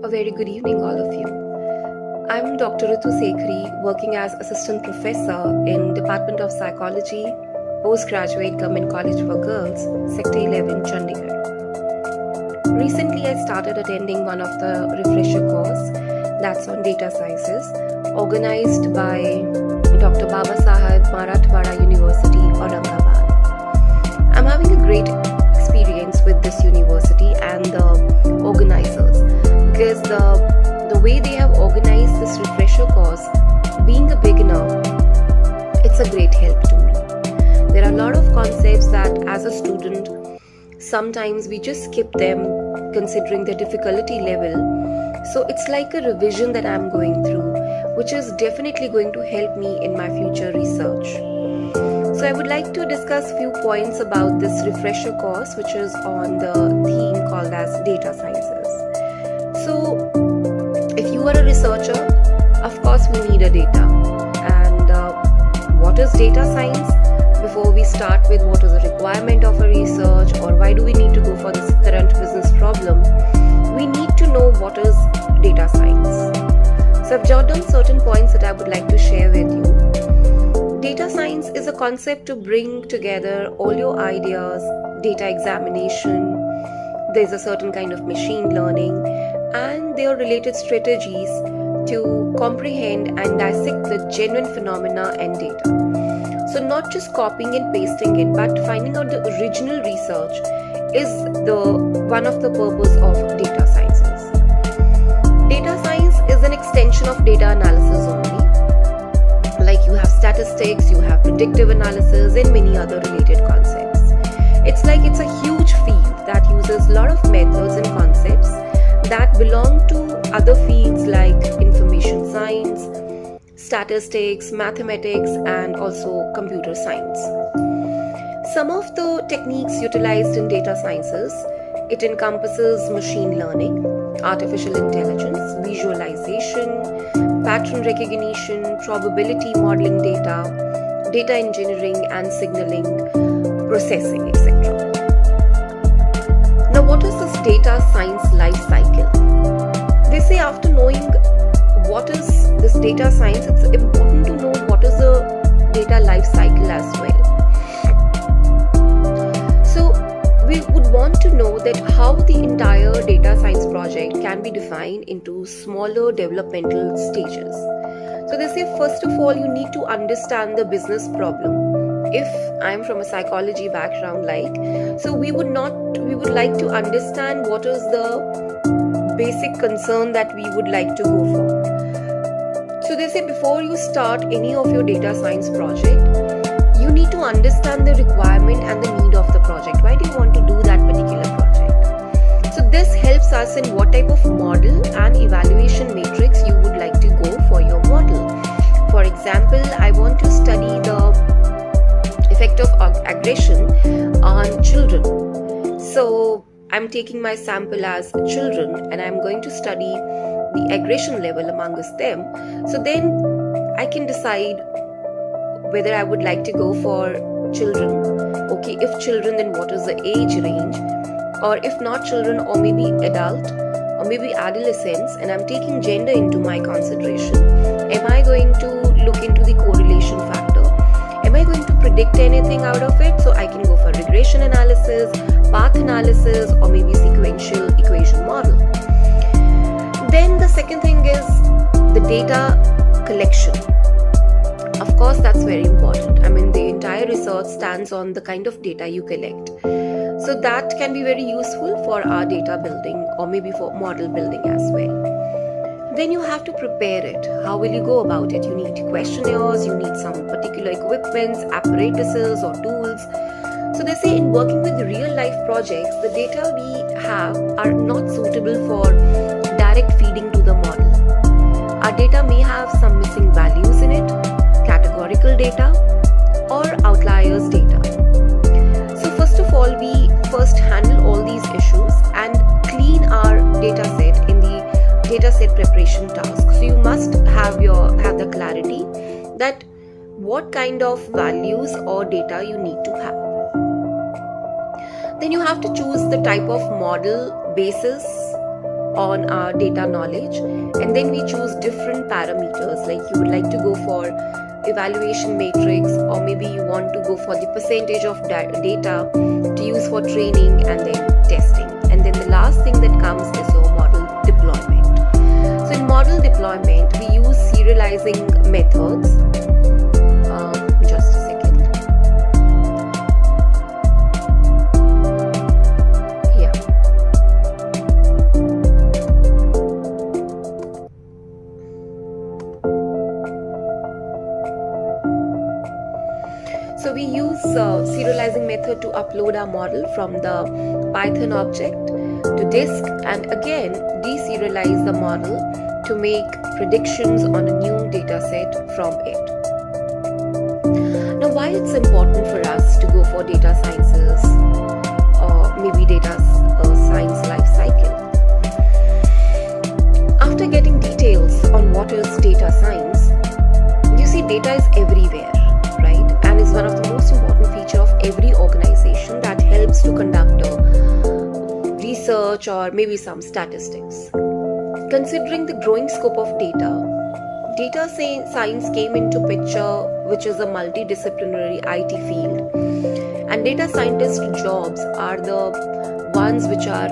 A very good evening, all of you. I'm Dr. Ritu Sekhri, working as Assistant Professor in Department of Psychology, Postgraduate Government College for Girls, Sector 11, Chandigarh. Recently, I started attending one of the refresher course that's on data sciences, organized by Dr. Babasaheb Marathwada University, Aurangabad. I'm having a great experience with this university and the organizers, because the way they have organized this refresher course, being a beginner, it's a great help to me. There are a lot of concepts that as a student, sometimes we just skip them considering the difficulty level. So it's like a revision that I'm going through, which is definitely going to help me in my future research. So I would like to discuss few points about this refresher course, which is on the theme called as data sciences. So if you are a researcher, of course we need a data. And what is data science? Before we start with what is the requirement of a research or why do we need to go for this current business problem, we need to know what is data science. So I've jotted down certain points that I would like to share with you. Data science is a concept to bring together all your ideas, data examination, there's a certain kind of machine learning, and their related strategies to comprehend and dissect the genuine phenomena and data. So not just copying and pasting it, but finding out the original research is one of the purpose of data sciences. Data science is an extension of data analysis only. Like you have statistics, you have predictive analysis, and many other related concepts. It's like it's a huge field that uses a lot of methods and concepts that belong to other fields like information science, statistics, mathematics, and also computer science. Some of the techniques utilized in data sciences, it encompasses machine learning, artificial intelligence, visualization, pattern recognition, probability modeling data, data engineering and signaling, processing, etc. Now, what is this data science life cycle? They say after knowing what is this data science, it's important to know what is the data life cycle as well. So we would want to know that how the entire data science project can be defined into smaller developmental stages. So they say first of all you need to understand the business problem. If I'm from a psychology background, so we would like to understand what is the basic concern that we would like to go for. So they say before you start any of your data science project, you need to understand the requirement and the need of the project. Why do you want to do that particular project? So this helps us in what type of model and evaluation matrix you would like to go for your model. For example, I want to study the effect of aggression on children. So I'm taking my sample as children and I'm going to study the aggression level amongst them. So then I can decide whether I would like to go for children. Okay, if children, then what is the age range? Or if not children, or maybe adult, or maybe adolescents, and I'm taking gender into my consideration. Am I going to look into the correlation factor? Am I going to predict anything out of it? So I can go for regression analysis, path analysis, or maybe sequential equation model. Then the second thing is the data collection. Of course, that's very important. I mean, the entire research stands on the kind of data you collect. So that can be very useful for our data building or maybe for model building as well. Then you have to prepare it. How will you go about it? You need questionnaires, you need some particular equipments, apparatuses or tools. So they say in working with real life projects, the data we have are not suitable for direct feeding to the model. Our data may have some missing values in it, categorical data or outliers data. So first of all, we first handle all these issues and clean our data set in the data set preparation task. So you must have the clarity that what kind of values or data you need to have. Then you have to choose the type of model basis on our data knowledge, and then we choose different parameters, like you would like to go for evaluation matrix, or maybe you want to go for the percentage of data to use for training and then testing. And then the last thing that comes is your model deployment. So in model deployment, we use serializing methods. Just a second. Yeah. So we use serializing method to upload our model from the Python object to disk, and again deserialize the model to make predictions on a new data set from it. Now, why it's important for us to go for data sciences or maybe data science life cycle? After getting details on what is data science, you see data is everywhere, right? And is one of the most important feature of every organization that helps to conduct research or maybe some statistics. Considering the growing scope of data science came into picture, which is a multidisciplinary IT field, and data scientist jobs are the ones which are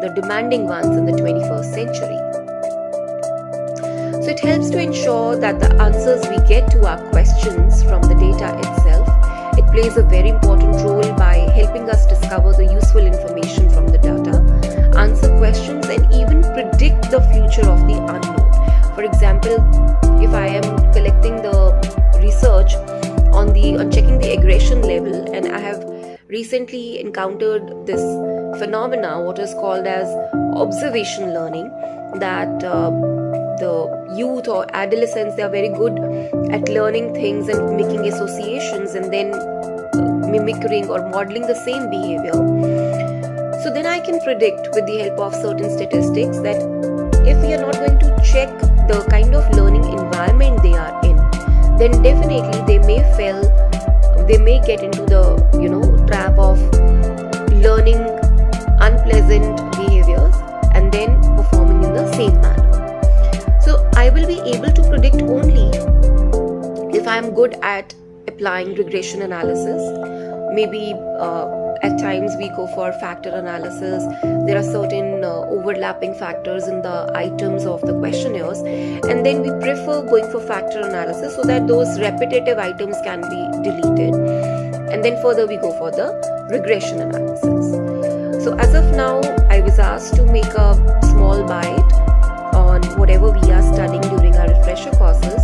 the demanding ones in the 21st century. So it helps to ensure that the answers we get to our questions from the data itself, it plays a very important role by helping us discover the useful information from the data, answer questions, and even predict the future of the unknown. For example, if I am collecting the research on checking the aggression level, and I have recently encountered this phenomena, what is called as observation learning, that the youth or adolescents, they are very good at learning things and making associations and then mimicking or modeling the same behavior. So then I can predict with the help of certain statistics that if we are not going to check the kind of learning environment they are in, then definitely they may get into the trap of learning unpleasant behaviors and then performing in the same manner. So I will be able to predict only if I am good at applying regression analysis. Maybe at times we go for factor analysis. There are certain overlapping factors in the items of the questionnaires, and then we prefer going for factor analysis so that those repetitive items can be deleted, and then further we go for the regression analysis. So as of now, I was asked to make a small bite on whatever we are studying during our refresher courses.